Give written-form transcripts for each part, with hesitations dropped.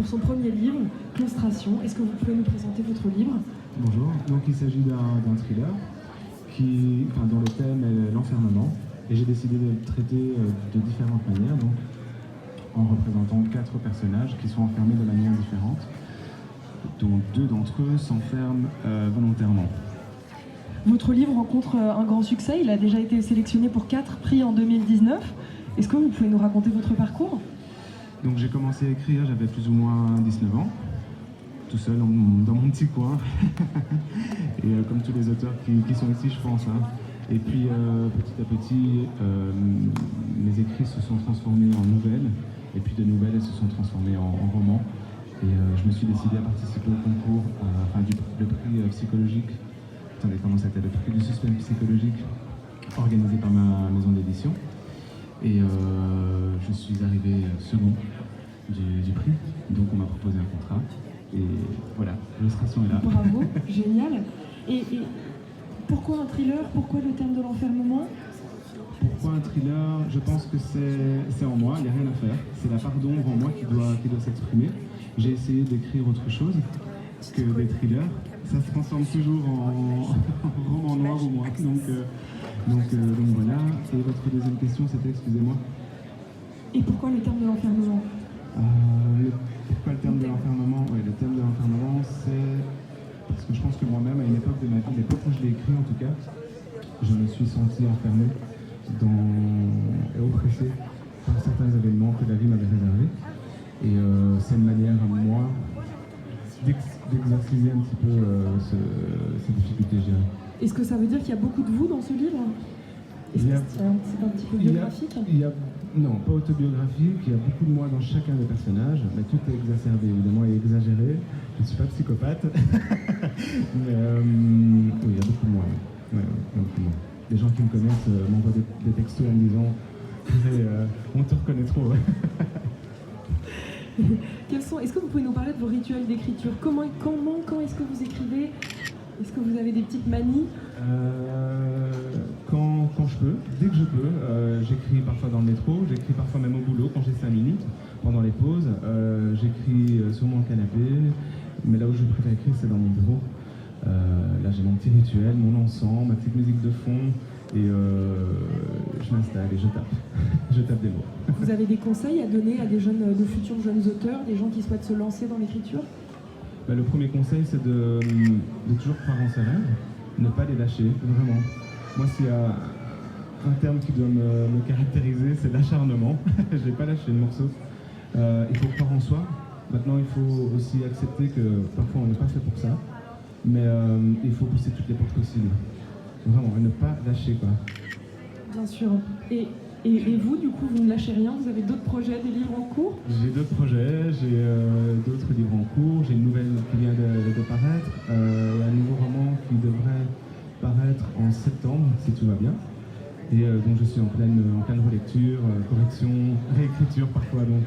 pour son premier livre, Claustration. Est-ce que vous pouvez nous présenter votre livre? Bonjour, donc il s'agit d'un thriller dont le thème est l'enfermement, et j'ai décidé de le traiter de différentes manières, donc en représentant 4 personnages qui sont enfermés de manière différente, dont 2 d'entre eux s'enferment volontairement. Votre livre rencontre un grand succès, il a déjà été sélectionné pour 4 prix en 2019. Est-ce que vous pouvez nous raconter votre parcours? Donc j'ai commencé à écrire, j'avais plus ou moins 19 ans, tout seul dans mon petit coin, et comme tous les auteurs qui sont ici, je pense. Hein. Et puis petit à petit, mes écrits se sont transformés en nouvelles, et puis de nouvelles, elles se sont transformées en romans. Et je me suis décidé à participer au concours, le prix psychologique. Attendez, comment ça s'appelle? Le prix du suspense psychologique, organisé par ma maison d'édition. Et je suis arrivé second du prix, donc on m'a proposé un contrat. Et voilà, l'illustration est là. Bravo, génial. Et pourquoi un thriller? Pourquoi le thème de l'enfermement? Pourquoi un thriller? Je pense que c'est en moi, il n'y a rien à faire. C'est la part d'ombre en moi qui doit s'exprimer. J'ai essayé d'écrire autre chose que des thrillers. Ça se transforme toujours en roman noir ou moi. Donc voilà. Et votre deuxième question, c'était, excusez-moi. Et pourquoi le thème de l'enfermement? Pourquoi le thème de l'enfermement? Oui, le thème de l'enfermement, c'est parce que je pense que moi-même, à une époque de ma vie, l'époque où je l'ai écrit en tout cas, je me suis senti enfermé et oppressé par certains événements que la vie m'avait réservés. Et c'est une manière à moi d'exorciser un petit peu ces difficultés, je dirais. Est-ce que ça veut dire qu'il y a beaucoup de vous dans ce livre? Est-ce que c'est un petit peu biographique? Non, pas autobiographique. Il y a beaucoup de moi dans chacun des personnages, mais tout est exacerbé, évidemment, et exagéré. Je ne suis pas psychopathe, mais oui, il y a beaucoup de moi. Ouais, il y a beaucoup de moi. Les gens qui me connaissent m'envoient des textos en me disant on te reconnaît trop. Est-ce que vous pouvez nous parler de vos rituels d'écriture? Quand est-ce que vous écrivez? Est-ce que vous avez des petites manies? Quand je peux, dès que je peux. J'écris parfois dans le métro, j'écris parfois même au boulot quand j'ai 5 minutes, pendant les pauses. J'écris sur mon canapé, mais là où je préfère écrire, c'est dans mon bureau. Là, j'ai mon petit rituel, mon encens, ma petite musique de fond, et je m'installe et je tape. Je tape des mots. Vous avez des conseils à donner à de futurs jeunes auteurs, des gens qui souhaitent se lancer dans l'écriture? Le premier conseil, c'est de toujours croire en ses rêves, ne pas les lâcher, vraiment. Moi, s'il y a un terme qui doit me caractériser, c'est l'acharnement. Je ne l'ai pas lâché le morceau. Il faut croire en soi. Maintenant, il faut aussi accepter que parfois on n'est pas fait pour ça, mais il faut pousser toutes les portes possibles. Vraiment, et ne pas lâcher, quoi. Bien sûr. Et vous, du coup, vous ne lâchez rien? Vous avez d'autres projets, des livres en cours? J'ai d'autres projets, j'ai d'autres livres en cours, j'ai une nouvelle qui vient de paraître, un nouveau roman qui devrait paraître en septembre, si tout va bien, et dont je suis en pleine relecture, correction, réécriture parfois, donc...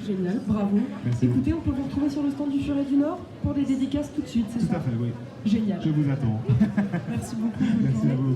Génial, bravo. Merci. Écoutez, on peut vous retrouver sur le stand du Furet du Nord pour des dédicaces tout de suite, c'est ça? Tout à fait, oui. Génial. Je vous attends. Merci beaucoup. Merci à vous.